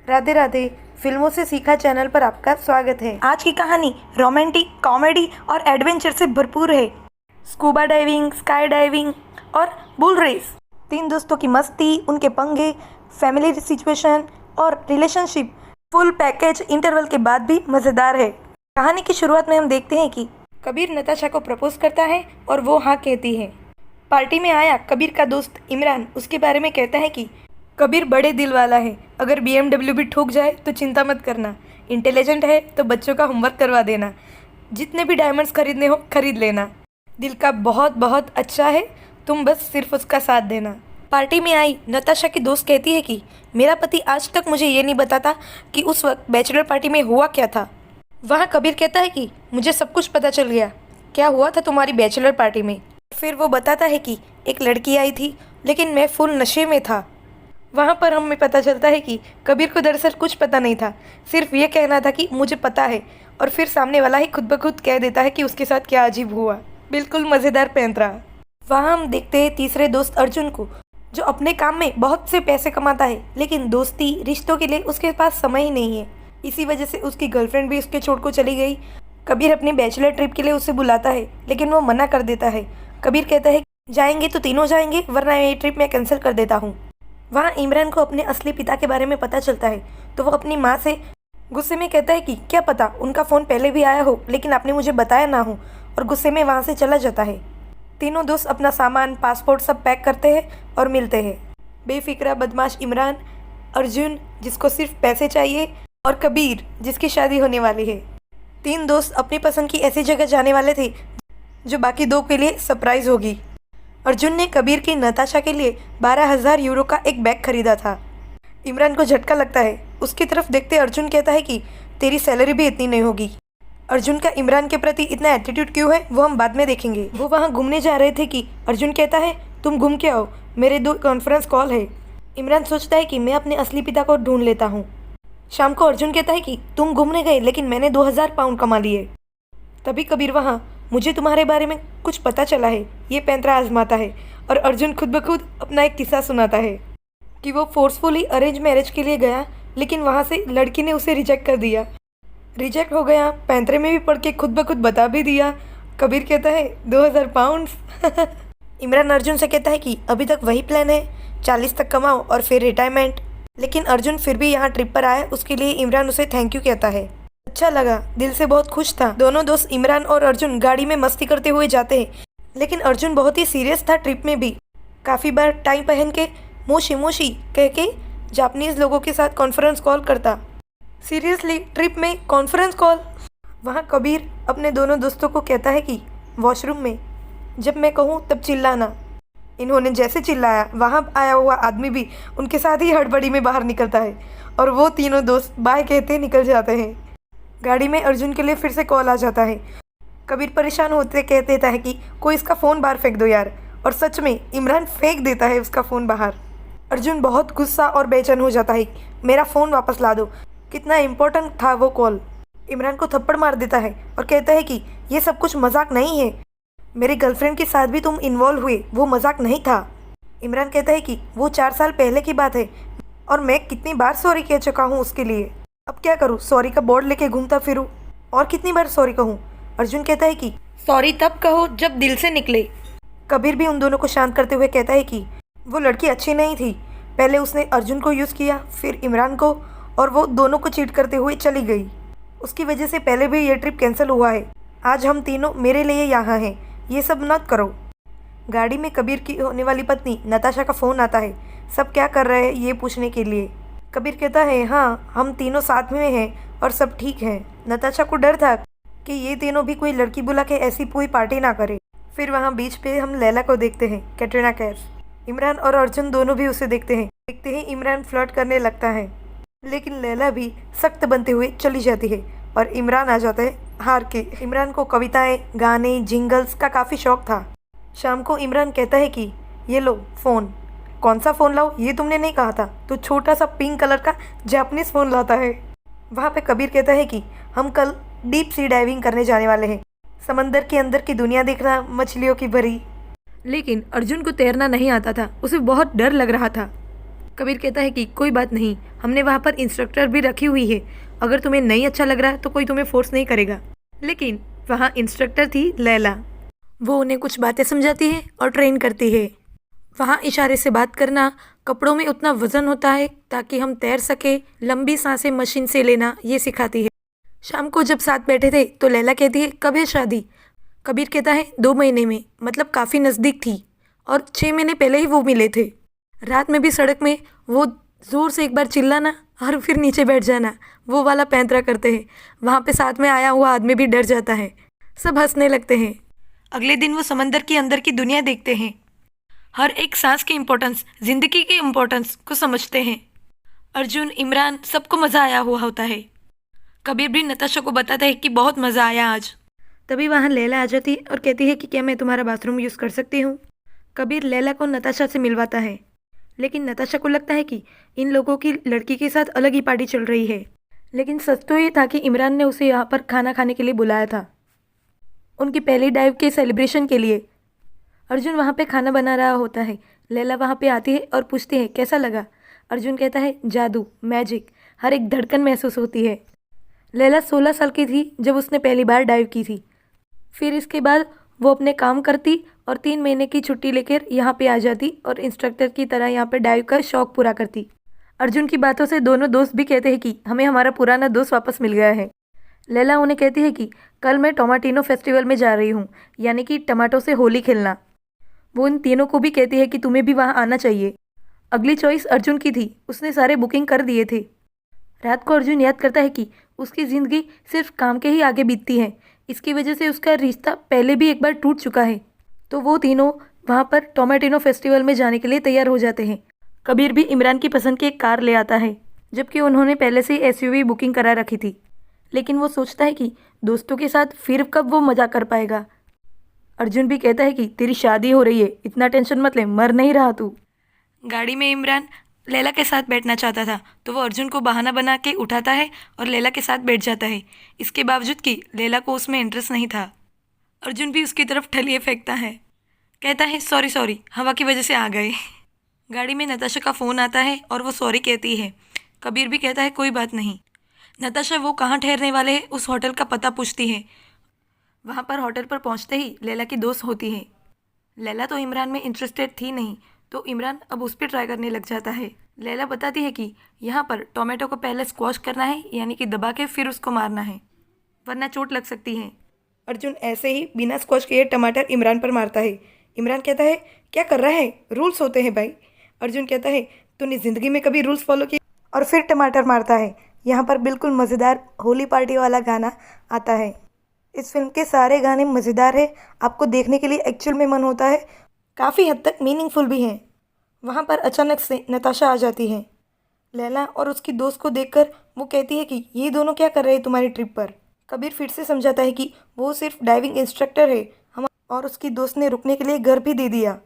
राधे राधे। फिल्मों से सीखा चैनल पर आपका स्वागत है। आज की कहानी रोमांटिक, कॉमेडी और एडवेंचर से भरपूर है। स्कूबा डाइविंग, स्काई डाइविंग और बुल रेस। 3 दोस्तों की मस्ती, उनके पंगे, फैमिली सिचुएशन और रिलेशनशिप, फुल पैकेज इंटरवल के बाद भी मज़ेदार है। कहानी की शुरुआत में हम देखते हैं कि कबीर नताशा को प्रपोज करता है और वो हाँ कहती है। पार्टी में आया कबीर का दोस्त इमरान उसके बारे में कहता है कि कबीर बड़े दिल वाला है, अगर BMW भी ठुक जाए तो चिंता मत करना, इंटेलिजेंट है तो बच्चों का होमवर्क करवा देना, जितने भी डायमंड्स खरीदने हो खरीद लेना, दिल का बहुत बहुत अच्छा है, तुम बस सिर्फ उसका साथ देना। पार्टी में आई नताशा की दोस्त कहती है कि मेरा पति आज तक मुझे ये नहीं बताता कि उस वक्त बैचलर पार्टी में हुआ क्या था। वहाँ कबीर कहता है कि मुझे सब कुछ पता चल गया, क्या हुआ था तुम्हारी बैचलर पार्टी में। फिर वो बताता है कि एक लड़की आई थी लेकिन मैं फुल नशे में था। वहाँ पर हमें पता चलता है कि कबीर को दरअसल कुछ पता नहीं था, सिर्फ ये कहना था कि मुझे पता है, और फिर सामने वाला ही खुद ब खुद कह देता है कि उसके साथ क्या अजीब हुआ। बिल्कुल मज़ेदार पैंतरा। वहाँ हम देखते हैं तीसरे दोस्त अर्जुन को, जो अपने काम में बहुत से पैसे कमाता है लेकिन दोस्ती रिश्तों के लिए उसके पास समय ही नहीं है। इसी वजह से उसकी गर्लफ्रेंड भी उसके छोड़ को चली गई। कबीर अपनी बैचलर ट्रिप के लिए उसे बुलाता है लेकिन वो मना कर देता है। कबीर कहता है जाएंगे तो तीनों जाएंगे, वरना ये ट्रिप मैं कैंसिल कर देता हूँ। वहाँ इमरान को अपने असली पिता के बारे में पता चलता है तो वो अपनी माँ से गुस्से में कहता है कि क्या पता उनका फ़ोन पहले भी आया हो लेकिन आपने मुझे बताया ना हो, और गुस्से में वहाँ से चला जाता है। तीनों दोस्त अपना सामान, पासपोर्ट सब पैक करते हैं और मिलते हैं। बेफिक्रा बदमाश इमरान, अर्जुन जिसको सिर्फ पैसे चाहिए, और कबीर जिसकी शादी होने वाली है। 3 दोस्त अपनी पसंद की ऐसी जगह जाने वाले थे जो बाकी 2 के लिए सरप्राइज़ होगी। अर्जुन ने कबीर की नताशा के लिए 12,000 यूरो का एक बैग खरीदा था। इमरान को झटका लगता है। उसकी तरफ देखते अर्जुन कहता है कि तेरी सैलरी भी इतनी नहीं होगी। अर्जुन का इमरान के प्रति इतना एटीट्यूड क्यों है वो हम बाद में देखेंगे। वो वहाँ घूमने जा रहे थे कि अर्जुन कहता है तुम घूम के आओ, मेरे 2 कॉन्फ्रेंस कॉल है। इमरान सोचता है कि मैं अपने असली पिता को ढूंढ लेता हूँ। शाम को अर्जुन कहता है कि तुम घूमने गए लेकिन मैंने 2,000 पाउंड कमा लिए। तभी कबीर वहाँ मुझे तुम्हारे बारे में कुछ पता चला है, ये पैंतरा आजमाता है, और अर्जुन खुद ब खुद अपना एक किस्सा सुनाता है कि वो फोर्सफुली अरेंज मैरिज के लिए गया लेकिन वहाँ से लड़की ने उसे रिजेक्ट कर दिया। रिजेक्ट हो गया, पैंतरे में भी पढ़ के खुद ब खुद बता भी दिया। कबीर कहता है 2,000 पाउंड। इमरान अर्जुन से कहता है कि अभी तक वही प्लान है, 40 तक कमाओ और फिर रिटायरमेंट। लेकिन अर्जुन फिर भी यहाँ ट्रिप पर आया, उसके लिए इमरान उसे थैंक यू कहता है। अच्छा लगा, दिल से बहुत खुश था। दोनों दोस्त इमरान और अर्जुन गाड़ी में मस्ती करते हुए जाते हैं लेकिन अर्जुन बहुत ही सीरियस था। ट्रिप में भी काफ़ी बार टाई पहन के मोशी मोशी कह के जापानीज़ लोगों के साथ कॉन्फ्रेंस कॉल करता। सीरियसली ट्रिप में कॉन्फ्रेंस कॉल। वहाँ कबीर अपने दोनों दोस्तों को कहता है कि वॉशरूम में जब मैं कहूँ तब चिल्लाना। इन्होंने जैसे चिल्लाया वहाँ आया हुआ आदमी भी उनके साथ ही हड़बड़ी में बाहर निकलता है और वो तीनों दोस्त बाय कहते निकल जाते हैं। गाड़ी में अर्जुन के लिए फिर से कॉल आ जाता है। कबीर परेशान होते कह देता है कि कोई इसका फ़ोन बाहर फेंक दो यार, और सच में इमरान फेंक देता है उसका फ़ोन बाहर। अर्जुन बहुत गुस्सा और बेचैन हो जाता है, मेरा फ़ोन वापस ला दो, कितना इम्पोर्टेंट था वो कॉल। इमरान को थप्पड़ मार देता है और कहता है कि ये सब कुछ मजाक नहीं है, मेरी गर्लफ्रेंड के साथ भी तुम इन्वॉल्व हुए, वो मजाक नहीं था। इमरान कहता है कि वो 4 साल पहले की बात है और मैं कितनी बार सॉरी कह चुका हूँ उसके लिए, अब क्या करूँ, सॉरी का बोर्ड लेके घूमता फिरूँ, और कितनी बार सॉरी कहूँ। अर्जुन कहता है कि सॉरी तब कहो जब दिल से निकले। कबीर भी उन दोनों को शांत करते हुए कहता है कि वो लड़की अच्छी नहीं थी, पहले उसने अर्जुन को यूज़ किया फिर इमरान को, और वो दोनों को चीट करते हुए चली गई। उसकी वजह से पहले भी ये ट्रिप कैंसिल हुआ है। आज हम तीनों मेरे लिए यहाँ हैं, ये सब मत करो। गाड़ी में कबीर की होने वाली पत्नी नताशा का फ़ोन आता है, सब क्या कर रहे हैं ये पूछने के लिए। कबीर कहता है हाँ हम तीनों साथ में हैं और सब ठीक है। नताशा को डर था कि ये तीनों भी कोई लड़की बुला के ऐसी पूरी पार्टी ना करे। फिर वहाँ बीच पे हम लैला को देखते हैं, कैटरीना कैफ। इमरान और अर्जुन दोनों भी उसे देखते ही इमरान फ्लर्ट करने लगता है, लेकिन लैला भी सख्त बनते हुए चली जाती है और इमरान आ जाता है हार के। इमरान को कविताएं, गाने, जिंगल्स का काफ़ी शौक था। शाम को इमरान कहता है कि ये लो फ़ोन। कौन सा फ़ोन लाओ ये तुमने नहीं कहा था, तो छोटा सा पिंक कलर का जापानीज़ फ़ोन लाता है। वहाँ पे कबीर कहता है कि हम कल डीप सी डाइविंग करने जाने वाले हैं, समंदर के अंदर की दुनिया देखना, मछलियों की भरी। लेकिन अर्जुन को तैरना नहीं आता था, उसे बहुत डर लग रहा था। कबीर कहता है कि कोई बात नहीं, हमने वहाँ पर इंस्ट्रक्टर भी रखी हुई है, अगर तुम्हें नहीं अच्छा लग रहा तो कोई तुम्हें फोर्स नहीं करेगा। लेकिन वहाँ इंस्ट्रक्टर थी लैला। वो उन्हें कुछ बातें समझाती है और ट्रेन करती है। वहाँ इशारे से बात करना, कपड़ों में उतना वजन होता है ताकि हम तैर सके, लंबी सांसें मशीन से लेना, ये सिखाती है। शाम को जब साथ बैठे थे तो लैला कहती है कब है शादी। कबीर कहता है 2 महीने में, मतलब काफ़ी नज़दीक थी और 6 महीने पहले ही वो मिले थे। रात में भी सड़क में वो ज़ोर से एक बार चिल्लाना और फिर नीचे बैठ जाना, वो वाला पैंतरा करते हैं। वहाँ पे साथ में आया हुआ आदमी भी डर जाता है। सब हंसने लगते हैं। अगले दिन वो समंदर के अंदर की दुनिया देखते हैं। हर एक सांस की इम्पोर्टेंस, जिंदगी की इम्पोर्टेंस को समझते हैं। अर्जुन, इमरान, सबको मज़ा आया हुआ होता है। कबीर भी नताशा को बताता है कि बहुत मज़ा आया आज। तभी वहाँ लैला आ जाती है और कहती है कि क्या मैं तुम्हारा बाथरूम यूज़ कर सकती हूँ। कबीर लैला को नताशा से मिलवाता है, लेकिन नताशा को लगता है कि इन लोगों की लड़की के साथ अलग ही पार्टी चल रही है। लेकिन सच तो ये था कि इमरान ने उसे यहाँ पर खाना खाने के लिए बुलाया था, उनकी पहली डाइव के सेलिब्रेशन के लिए। अर्जुन वहाँ पे खाना बना रहा होता है। लैला वहाँ पे आती है और पूछती है कैसा लगा। अर्जुन कहता है जादू, मैजिक, हर एक धड़कन महसूस होती है। लैला 16 साल की थी जब उसने पहली बार डाइव की थी। फिर इसके बाद वो अपने काम करती और 3 महीने की छुट्टी लेकर यहाँ पे आ जाती और इंस्ट्रक्टर की तरह यहाँ पे डाइव का शौक पूरा करती। अर्जुन की बातों से दोनों दोस्त भी कहते हैं कि हमें हमारा पुराना दोस्त वापस मिल गया है। लैला उन्हें कहती है कि कल मैं टोमाटिनो फेस्टिवल में जा रही हूँ, यानी कि टमाटो से होली खेलना। वो इन तीनों को भी कहती है कि तुम्हें भी वहाँ आना चाहिए। अगली चॉइस अर्जुन की थी, उसने सारे बुकिंग कर दिए थे। रात को अर्जुन याद करता है कि उसकी ज़िंदगी सिर्फ काम के ही आगे बीतती है, इसकी वजह से उसका रिश्ता पहले भी एक बार टूट चुका है। तो वो तीनों वहाँ पर टोमेटिनो फेस्टिवल में जाने के लिए तैयार हो जाते हैं। कबीर भी इमरान की पसंद की एक कार ले आता है, जबकि उन्होंने पहले से ही एसयूवी बुकिंग करा रखी थी। लेकिन वो सोचता है कि दोस्तों के साथ फिर कब वो मज़ा कर पाएगा। अर्जुन भी कहता है कि तेरी शादी हो रही है, इतना टेंशन मत ले, मर नहीं रहा तू। गाड़ी में इमरान लैला के साथ बैठना चाहता था, तो वो अर्जुन को बहाना बना के उठाता है और लैला के साथ बैठ जाता है, इसके बावजूद कि लैला को उसमें इंटरेस्ट नहीं था। अर्जुन भी उसकी तरफ ठलिए फेंकता है, कहता है सॉरी सॉरी, हवा की वजह से आ गए। गाड़ी में नताशा का फ़ोन आता है और वो सॉरी कहती है। कबीर भी कहता है कोई बात नहीं। नताशा वो कहाँ ठहरने वाले हैं उस होटल का पता पूछती है। वहाँ पर होटल पर पहुँचते ही लैला की दोस्त होती है। लैला तो इमरान में इंटरेस्टेड थी नहीं, तो इमरान अब उस पर ट्राई करने लग जाता है। लैला बताती है कि यहाँ पर टोमेटो को पहले स्क्वॉश करना है, यानी कि दबा के फिर उसको मारना है, वरना चोट लग सकती है। अर्जुन ऐसे ही बिना स्क्वॉश किए टमाटर इमरान पर मारता है। इमरान कहता है क्या कर रहा है, रूल्स होते हैं भाई। अर्जुन कहता है तूने ज़िंदगी में कभी रूल्स फॉलो किए, और फिर टमाटर मारता है। यहाँ पर बिल्कुल मज़ेदार होली पार्टी वाला गाना आता है। इस फिल्म के सारे गाने मज़ेदार है, आपको देखने के लिए एक्चुअल में मन होता है, काफ़ी हद तक मीनिंगफुल भी हैं। वहाँ पर अचानक से नताशा आ जाती है। लैला और उसकी दोस्त को देखकर वो कहती है कि ये दोनों क्या कर रहे हैं तुम्हारी ट्रिप पर। कबीर फिर से समझाता है कि वो सिर्फ डाइविंग इंस्ट्रक्टर है, हम और उसकी दोस्त ने रुकने के लिए घर भी दे दिया।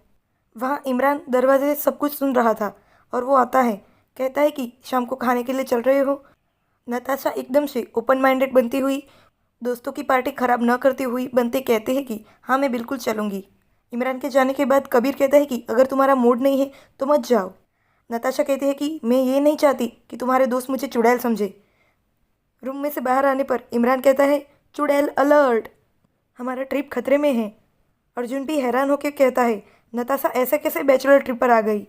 वहाँ इमरान दरवाजे से सब कुछ सुन रहा था और वो आता है, कहता है कि शाम को खाने के लिए चल रहे हो। नताशा एकदम से ओपन माइंडेड बनती हुई, दोस्तों की पार्टी ख़राब न करती हुई बनते कहते हैं कि हाँ मैं बिल्कुल चलूँगी। इमरान के जाने के बाद कबीर कहता है कि अगर तुम्हारा मूड नहीं है तो मत जाओ। नताशा कहती है कि मैं ये नहीं चाहती कि तुम्हारे दोस्त मुझे चुड़ैल समझे। रूम में से बाहर आने पर इमरान कहता है चुड़ैल अलर्ट, हमारा ट्रिप खतरे में है। अर्जुन भी हैरान होकर कहता है नताशा ऐसे कैसे बैचलर ट्रिप पर आ गई।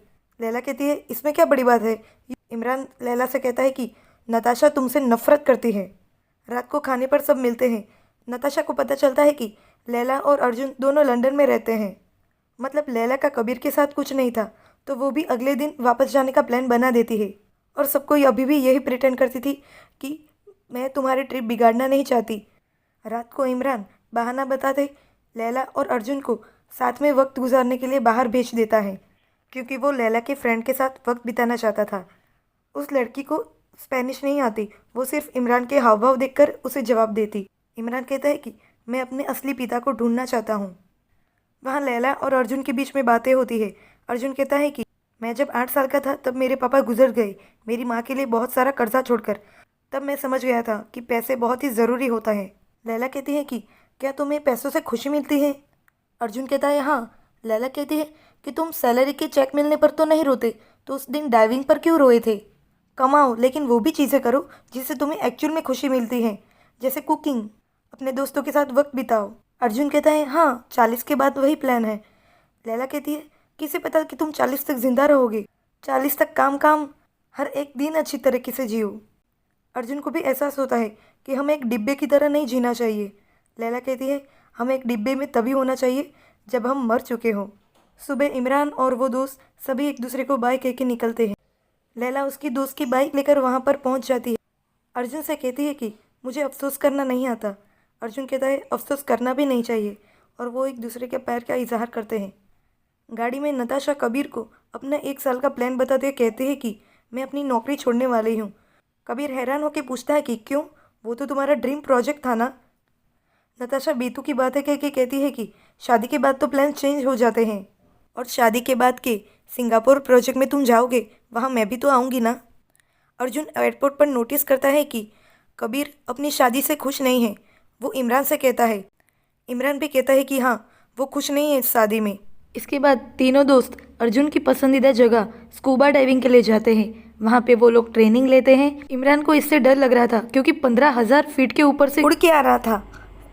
लैला कहती है इसमें क्या बड़ी बात है। इमरान लैला से कहता है कि नताशा तुमसे नफरत करती है। रात को खाने पर सब मिलते हैं। नताशा को पता चलता है कि लैला और अर्जुन दोनों लंदन में रहते हैं, मतलब लैला का कबीर के साथ कुछ नहीं था, तो वो भी अगले दिन वापस जाने का प्लान बना देती है और सबको अभी भी यही प्रिटेंड करती थी कि मैं तुम्हारी ट्रिप बिगाड़ना नहीं चाहती। रात को इमरान बहाना बताते लैला और अर्जुन को साथ में वक्त गुजारने के लिए बाहर भेज देता है, क्योंकि वो लैला के फ्रेंड के साथ वक्त बिताना चाहता था। उस लड़की को स्पेनिश नहीं आती, वो सिर्फ इमरान के हाव भाव देखकर उसे जवाब देती। इमरान कहता है कि मैं अपने असली पिता को ढूंढना चाहता हूँ। वहाँ लैला और अर्जुन के बीच में बातें होती है। अर्जुन कहता है कि मैं जब 8 साल का था तब मेरे पापा गुजर गए, मेरी माँ के लिए बहुत सारा कर्जा छोड़कर। तब मैं समझ गया था कि पैसे बहुत ही ज़रूरी होता है। लैला कहती है कि क्या तुम्हें पैसों से खुशी मिलती है। अर्जुन कहता है हाँ। लैला कहती है कि तुम सैलरी के चेक मिलने पर तो नहीं रोते, तो उस दिन डाइविंग पर क्यों रोए थे? कमाओ, लेकिन वो भी चीज़ें करो जिससे तुम्हें एक्चुअल में खुशी मिलती है, जैसे कुकिंग, अपने दोस्तों के साथ वक्त बिताओ। अर्जुन कहता है हाँ, 40 के बाद वही प्लान है। लैला कहती है किसे पता कि तुम 40 तक जिंदा रहोगे। 40 तक काम काम, हर एक दिन अच्छी तरीके से जियो। अर्जुन को भी एहसास होता है कि हमें एक डिब्बे की तरह नहीं जीना चाहिए। लैला कहती है हमें एक डिब्बे में तभी होना चाहिए जब हम मर चुके हों। सुबह इमरान और वो दोस्त सभी एक दूसरे को बाय कह के निकलते हैं। लैला उसकी दोस्त की बाइक लेकर वहाँ पर पहुँच जाती है। अर्जुन से कहती है कि मुझे अफसोस करना नहीं आता। अर्जुन कहता है अफसोस करना भी नहीं चाहिए, और वो एक दूसरे के प्यार का इजहार करते हैं। गाड़ी में नताशा कबीर को अपना 1 साल का प्लान बताते हुए कहते हैं कि मैं अपनी नौकरी छोड़ने वाली हूँ। कबीर हैरान होकर पूछता है कि क्यों, वो तो तुम्हारा ड्रीम प्रोजेक्ट था ना। नताशा बेतु की बातें कह के कहती है कि शादी के बाद तो प्लान चेंज हो जाते हैं, और शादी के बाद के सिंगापुर प्रोजेक्ट में तुम जाओगे, वहाँ मैं भी तो आऊँगी ना। अर्जुन एयरपोर्ट पर नोटिस करता है कि कबीर अपनी शादी से खुश नहीं है। वो इमरान से कहता है। इमरान भी कहता है कि हाँ, वो खुश नहीं है इस शादी में। इसके बाद तीनों दोस्त अर्जुन की पसंदीदा जगह स्कूबा डाइविंग के लिए जाते हैं। वहाँ पे वो लोग ट्रेनिंग लेते हैं। इमरान को इससे डर लग रहा था क्योंकि 15,000 फीट के ऊपर से उड़ के आ रहा था।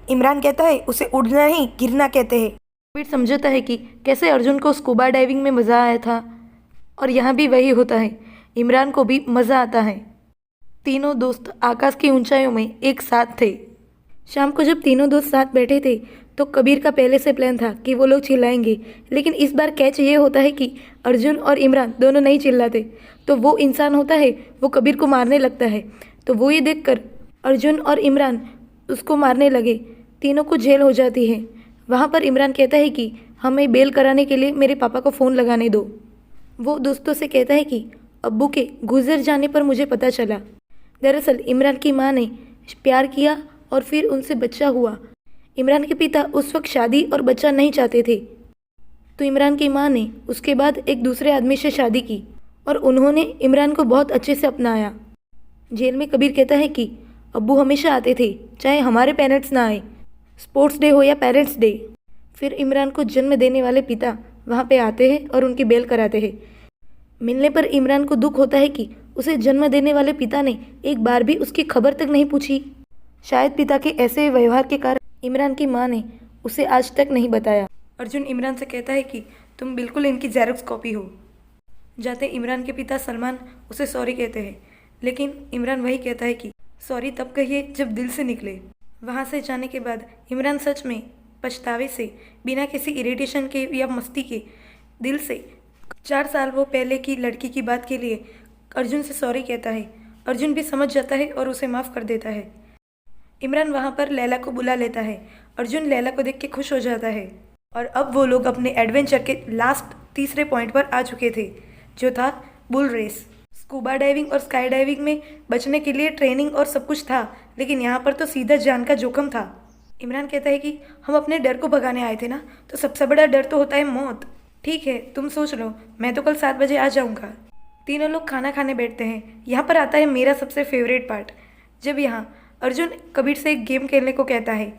इमरान कहता है उसे उड़ना नहीं, गिरना कहते हैं। कबीर समझता है कि कैसे अर्जुन को स्कूबा डाइविंग में मज़ा आया था, और यहाँ भी वही होता है, इमरान को भी मज़ा आता है। तीनों दोस्त आकाश की ऊंचाइयों में एक साथ थे। शाम को जब तीनों दोस्त साथ बैठे थे तो कबीर का पहले से प्लान था कि वो लोग चिल्लाएंगे, लेकिन इस बार कैच ये होता है कि अर्जुन और इमरान दोनों नहीं चिल्लाते। तो वो इंसान होता है, वो कबीर को मारने लगता है। तो वो ये देखकर अर्जुन और इमरान उसको मारने लगे। तीनों को जेल हो जाती है। वहाँ पर इमरान कहता है कि हमें बेल कराने के लिए मेरे पापा को फ़ोन लगाने दो। वो दोस्तों से कहता है कि अब्बू के गुजर जाने पर मुझे पता चला, दरअसल इमरान की माँ ने प्यार किया और फिर उनसे बच्चा हुआ। इमरान के पिता उस वक्त शादी और बच्चा नहीं चाहते थे, तो इमरान की माँ ने उसके बाद एक दूसरे आदमी से शादी की, और उन्होंने इमरान को बहुत अच्छे से अपनाया। जेल में कबीर कहता है कि अब्बू हमेशा आते थे, चाहे हमारे पेरेंट्स ना आए, स्पोर्ट्स डे हो या पेरेंट्स डे। फिर इमरान को जन्म देने वाले पिता वहाँ पे आते हैं और उनकी बेल कराते हैं। मिलने पर इमरान को दुख होता है कि उसे जन्म देने वाले पिता ने एक बार भी उसकी खबर तक नहीं पूछी। शायद पिता के ऐसे व्यवहार के कारण इमरान की माँ ने उसे आज तक नहीं बताया। अर्जुन इमरान से कहता है कि तुम बिल्कुल इनकी जेरॉक्स कॉपी हो। जाते इमरान के पिता सलमान उसे सॉरी कहते हैं, लेकिन इमरान वही कहता है कि सॉरी तब कहिए जब दिल से निकले। वहाँ से जाने के बाद इमरान सच में पछतावे से, बिना किसी इरिटेशन के या मस्ती के, दिल से 4 साल वो पहले की लड़की की बात के लिए अर्जुन से सॉरी कहता है। अर्जुन भी समझ जाता है और उसे माफ़ कर देता है। इमरान वहाँ पर लैला को बुला लेता है। अर्जुन लैला को देख के खुश हो जाता है, और अब वो लोग अपने एडवेंचर के लास्ट तीसरे पॉइंट पर आ चुके थे, जो था बुल रेस। स्कूबा डाइविंग और स्काई डाइविंग में बचने के लिए ट्रेनिंग और सब कुछ था, लेकिन यहाँ पर तो सीधा जान का जोखम था। इमरान कहता है कि हम अपने डर को भगाने आए थे ना, तो सबसे बड़ा डर तो होता है मौत। ठीक है, तुम सोच लो, मैं तो कल 7 बजे आ जाऊँगा। तीनों लोग खाना खाने बैठते हैं। यहाँ पर आता है मेरा सबसे फेवरेट पार्ट, जब यहाँ अर्जुन कबीर से एक गेम खेलने को कहता है।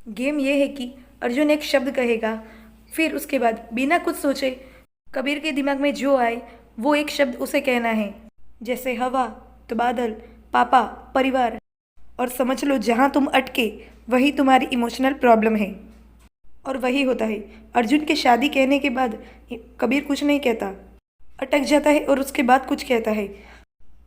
गेम ये है कि अर्जुन एक शब्द कहेगा, फिर उसके बाद बिना कुछ सोचे कबीर के दिमाग में जो आए वो एक शब्द उसे कहना है, जैसे हवा तो बादल, पापा, परिवार, और समझ लो जहाँ तुम अटके वही तुम्हारी इमोशनल प्रॉब्लम है। और वही होता है। अर्जुन के शादी कहने के बाद कबीर कुछ नहीं कहता, अटक जाता है और उसके बाद कुछ कहता है।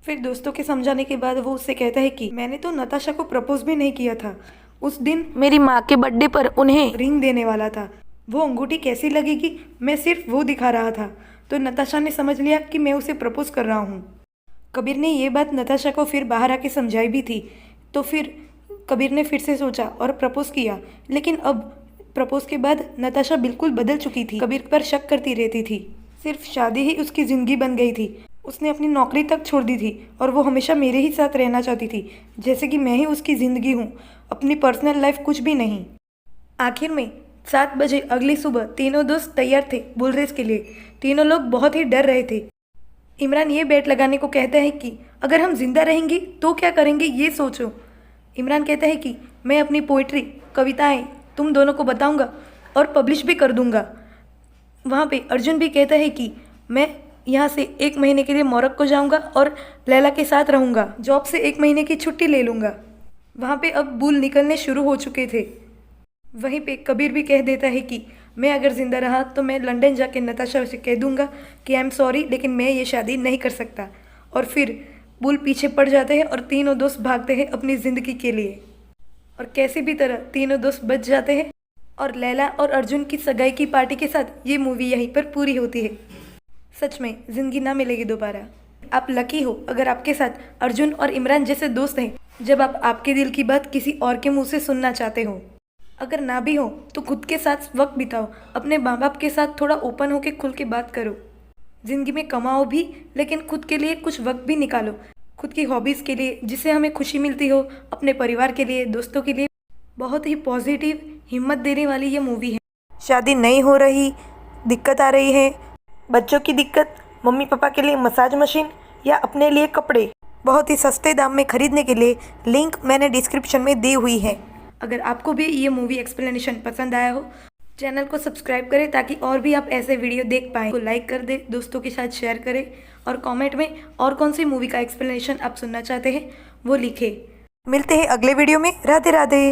फिर दोस्तों के समझाने के बाद वो उससे कहता है कि मैंने तो नताशा को प्रपोज भी नहीं किया था। उस दिन मेरी माँ के बर्थडे पर उन्हें रिंग देने वाला था। वो अंगूठी कैसी लगेगी मैं सिर्फ वो दिखा रहा था, तो नताशा ने समझ लिया कि मैं उसे प्रपोज कर रहा हूँ। कबीर ने ये बात नताशा को फिर बाहर आके समझाई भी थी, तो फिर कबीर ने फिर से सोचा और प्रपोज किया। लेकिन अब प्रपोज के बाद नताशा बिल्कुल बदल चुकी थी, कबीर पर शक करती रहती थी। सिर्फ शादी ही उसकी ज़िंदगी बन गई थी। उसने अपनी नौकरी तक छोड़ दी थी और वो हमेशा मेरे ही साथ रहना चाहती थी, जैसे कि मैं ही उसकी ज़िंदगी हूँ, अपनी पर्सनल लाइफ कुछ भी नहीं। आखिर में 7 बजे अगली सुबह तीनों दोस्त तैयार थे बुल रेस के लिए। तीनों लोग बहुत ही डर रहे थे। इमरान ये बेट लगाने को कहता है कि अगर हम जिंदा रहेंगे तो क्या करेंगे ये सोचो। इमरान कहता है कि मैं अपनी पोइट्री, कविताएं तुम दोनों को बताऊंगा और पब्लिश भी कर दूंगा। वहाँ पे अर्जुन भी कहता है कि मैं यहाँ से 1 महीने के लिए मोरक्को जाऊँगा और लैला के साथ रहूँगा। जॉब से 1 महीने की छुट्टी ले लूँगा। वहाँ पे अब बुल निकलने शुरू हो चुके थे। वहीं पे कबीर भी कह देता है कि मैं अगर ज़िंदा रहा तो मैं लंदन जाके नताशा से कह दूँगा कि आई एम सॉरी, लेकिन मैं ये शादी नहीं कर सकता। और फिर बुल पीछे पड़ जाते हैं और तीनों दोस्त भागते हैं अपनी ज़िंदगी के लिए। और कैसे भी तरह तीनों दोस्त बच जाते हैं और लैला और अर्जुन की सगाई की पार्टी के साथ ये मूवी यहीं पर पूरी होती है। सच में ज़िंदगी ना मिलेगी दोबारा। आप लकी हो अगर आपके साथ अर्जुन और इमरान जैसे दोस्त हैं, जब आप आपके दिल की बात किसी और के मुंह से सुनना चाहते हो। अगर ना भी हो तो खुद के साथ वक्त बिताओ, अपने माँ बाप के साथ थोड़ा ओपन होकर खुल के बात करो। ज़िंदगी में कमाओ भी, लेकिन खुद के लिए कुछ वक्त भी निकालो, खुद की हॉबीज़ के लिए जिससे हमें खुशी मिलती हो, अपने परिवार के लिए, दोस्तों के लिए। बहुत ही पॉजिटिव, हिम्मत देने वाली ये मूवी है। शादी नहीं हो रही, दिक्कत आ रही है, बच्चों की दिक्कत, मम्मी पापा के लिए मसाज मशीन या अपने लिए कपड़े बहुत ही सस्ते दाम में खरीदने के लिए लिंक मैंने डिस्क्रिप्शन में दी हुई है। अगर आपको भी ये मूवी एक्सप्लेनेशन पसंद आया हो, चैनल को सब्सक्राइब करें ताकि और भी आप ऐसे वीडियो देख पाएँ। तो लाइक कर दें, दोस्तों के साथ शेयर करें और कमेंट में और कौन सी मूवी का एक्सप्लेनेशन आप सुनना चाहते हैं वो लिखें। मिलते हैं अगले वीडियो में। राधे राधे।